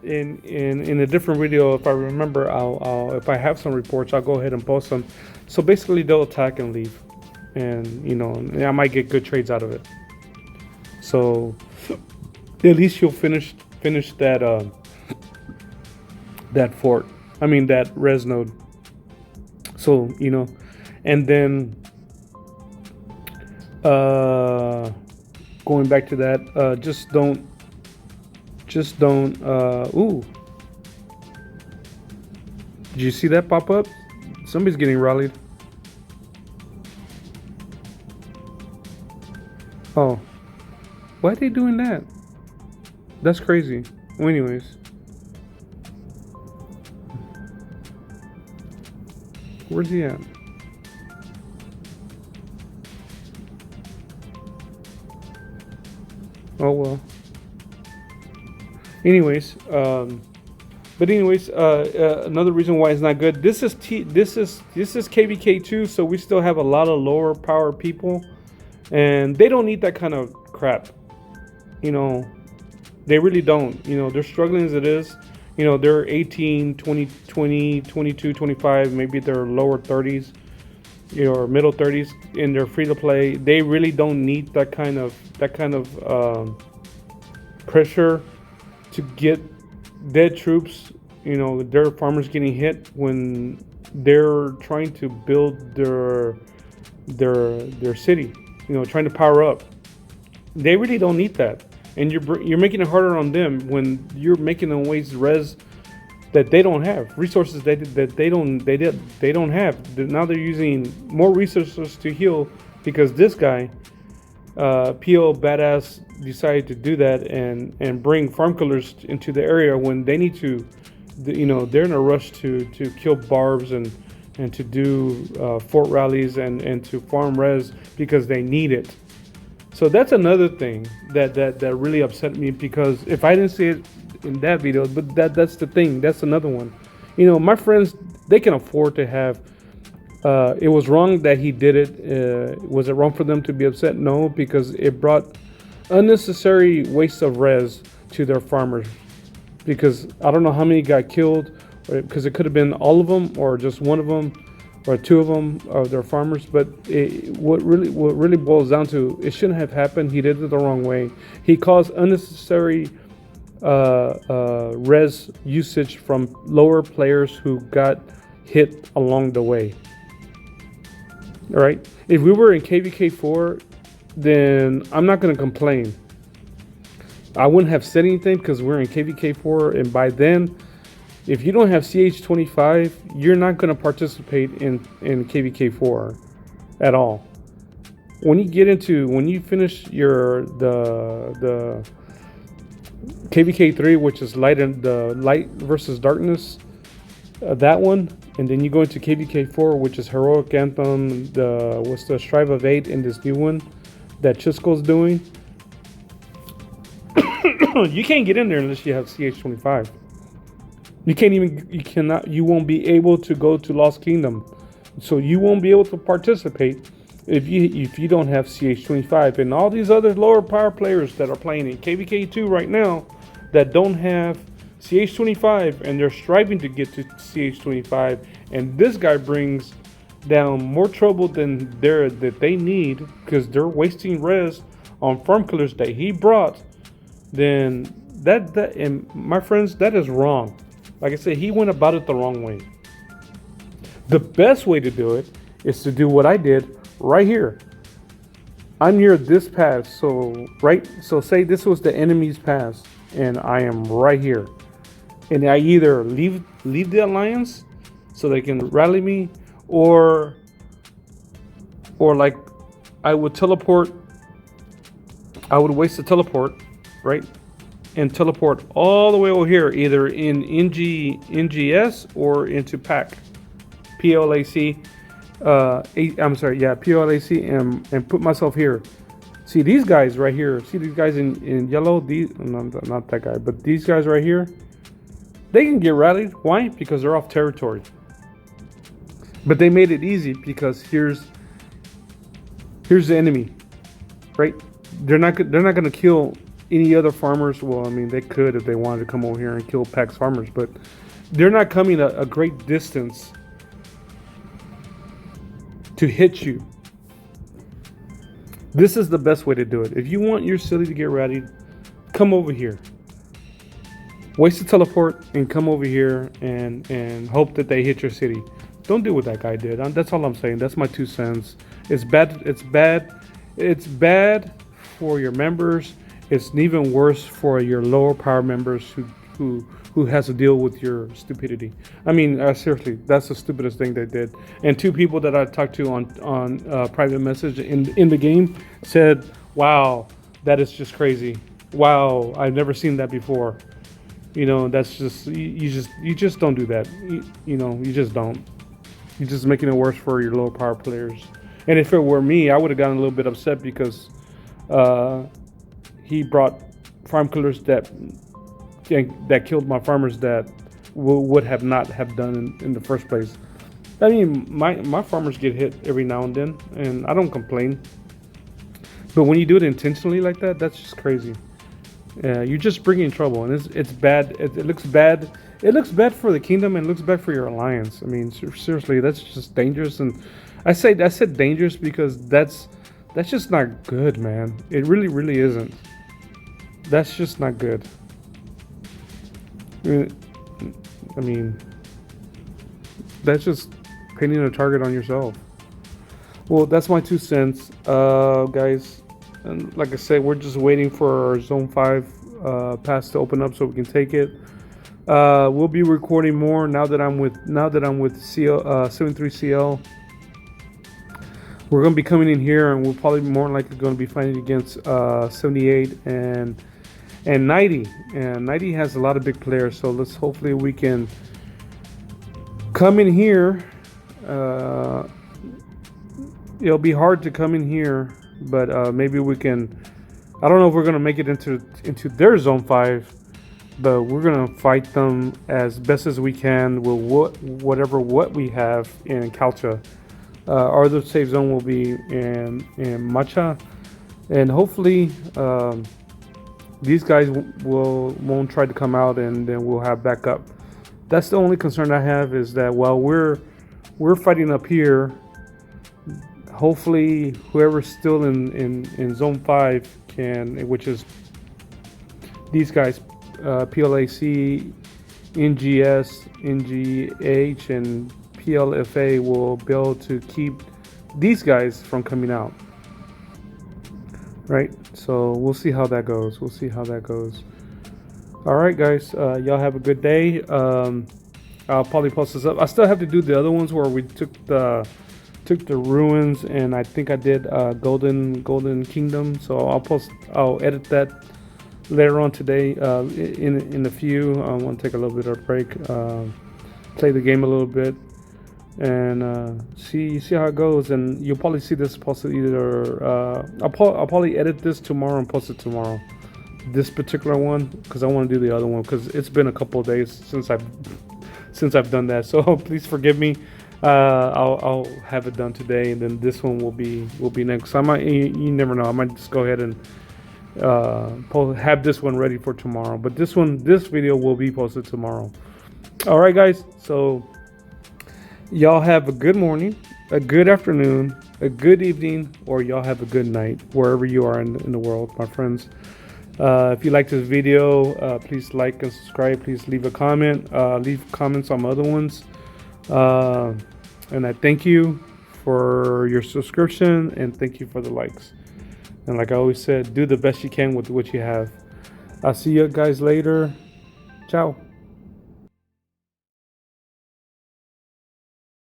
A: In a different video, if I remember, I'll if I have some reports, I'll go ahead and post them. So basically, they'll attack and leave, and I might get good trades out of it. So at least you'll finish that that fort. I mean that res node. So and then going back to that, just don't. Ooh. Did you see that pop up? Somebody's getting rallied. Oh. Why are they doing that? That's crazy. Well, anyways. Where's he at? Oh, well. Another reason why it's not good. This is KVK2, so we still have a lot of lower power people, and they don't need that kind of crap. They really don't. They're struggling as it is. They're 18, 20, 22, 25, maybe they're lower 30s, or middle 30s, and they're free to play. They really don't need that kind of pressure to get dead troops, their farmers getting hit when they're trying to build their city, trying to power up. They really don't need that, and you're making it harder on them when you're making them waste res that they don't have, resources that they don't have. Now they're using more resources to heal because this guy, PO Badass, decided to do that and bring farm killers into the area when they need to. They're in a rush to kill barbs and to do fort rallies and to farm res because they need it. So that's another thing that really upset me, because if I didn't see it in that video, but that's the thing, that's another one. My friends, they can afford to have. It was wrong that he did it. Was it wrong for them to be upset? No, because it brought unnecessary waste of res to their farmers. Because I don't know how many got killed, because it could have been all of them, or just one of them, or two of them of their farmers. But what really boils down to, it shouldn't have happened. He did it the wrong way. He caused unnecessary res usage from lower players who got hit along the way. All right. If we were in KVK4, then I'm not going to complain. I wouldn't have said anything because we're in KVK4, and by then, if you don't have CH25, you're not going to participate in KVK4. at all. When you finish the KVK3, which is the light versus darkness, that one, and then you go into KVK4, which is heroic anthem, what's the strive of 8, and this new one that Chisco's doing. You can't get in there unless you have CH25. You won't be able to go to Lost Kingdom. So you won't be able to participate if you don't have CH25. And all these other lower power players that are playing in KVK2 right now that don't have CH25 and they're striving to get to CH25, and this guy brings down more trouble than that they need because they're wasting res on farm killers that he brought, then that and my friends, that is wrong. Like I said, he went about it the wrong way. The best way to do it is to do what I did right here. I'm near this pass, so say this was the enemy's pass, and I am right here. And I either leave the alliance so they can rally me, or like I would teleport. I would waste the teleport, right? And teleport all the way over here, either in NGS or into PAC. PLAC, PLAC, and put myself here. See these guys right here. See these guys in yellow. Not that guy, but these guys right here. They can get rallied. Why? Because they're off territory. But they made it easy because here's the enemy, right? They're not going to kill any other farmers. Well, I mean, they could if they wanted to come over here and kill PAC's farmers, but they're not coming a great distance to hit you. This is the best way to do it. If you want your city to get rallied, come over here. Waste the teleport and come over here and hope that they hit your city. Don't do what that guy did. That's all I'm saying. That's my 2 cents. It's bad. It's bad. It's bad for your members. It's even worse for your lower power members who has to deal with your stupidity. I mean, seriously, that's the stupidest thing they did. And 2 people that I talked to on private message in the game said, "Wow, that is just crazy. Wow, I've never seen that before." You know, that's just you just don't do that. You just don't. You're just making it worse for your lower power players. And if it were me, I would have gotten a little bit upset because he brought farm killers that killed my farmers that would have not have done in the first place. I mean, my farmers get hit every now and then, and I don't complain. But when you do it intentionally like that, that's just crazy. You're just bringing trouble, and it's bad. It looks bad. It looks bad for the kingdom, and it looks bad for your alliance. I mean, seriously, that's just dangerous. And I said dangerous because that's just not good, man. It really, really isn't. That's just not good. I mean, that's just painting a target on yourself. Well, that's my 2 cents, guys. And like I said, we're just waiting for our Zone 5 pass to open up so we can take it. We'll be recording more now that I'm with CL 73CL. We're going to be coming in here, and we're probably more likely going to be fighting against 78 and 90. And 90 has a lot of big players, so hopefully we can come in here. It'll be hard to come in here, but maybe we can. I don't know if we're gonna make it into their Zone 5, but we're gonna fight them as best as we can with whatever we have in Calcha. Our other safe zone will be in Macha, and hopefully these guys won't try to come out, and then we'll have backup. That's the only concern I have, is that while we're fighting up here, hopefully whoever's still in Zone 5 can, which is these guys, PLAC, NGS, NGH, and PLFA, will be able to keep these guys from coming out. Right? So we'll see how that goes. All right, guys. Y'all have a good day. I'll probably post this up. I still have to do the other ones where we took the took the ruins, and I think I did Golden Kingdom. So I'll edit that later on today. In a few, I want to take a little bit of a break, play the game a little bit, and see how it goes. And you'll probably see this posted either. I'll probably edit this tomorrow and post it tomorrow. This particular one, because I want to do the other one, because it's been a couple of days since I've done that. So please forgive me. I'll have it done today, and then this one will be next. I might, you never know. I might just go ahead and have this one ready for tomorrow. But this video will be posted tomorrow. All right, guys. So y'all have a good morning, a good afternoon, a good evening, or y'all have a good night wherever you are in the world, my friends. If you like this video, please like and subscribe. Please leave a comment. Leave comments on other ones. And I thank you for your subscription, and thank you for the likes. And like I always said, do the best you can with what you have. I'll see you guys later. Ciao.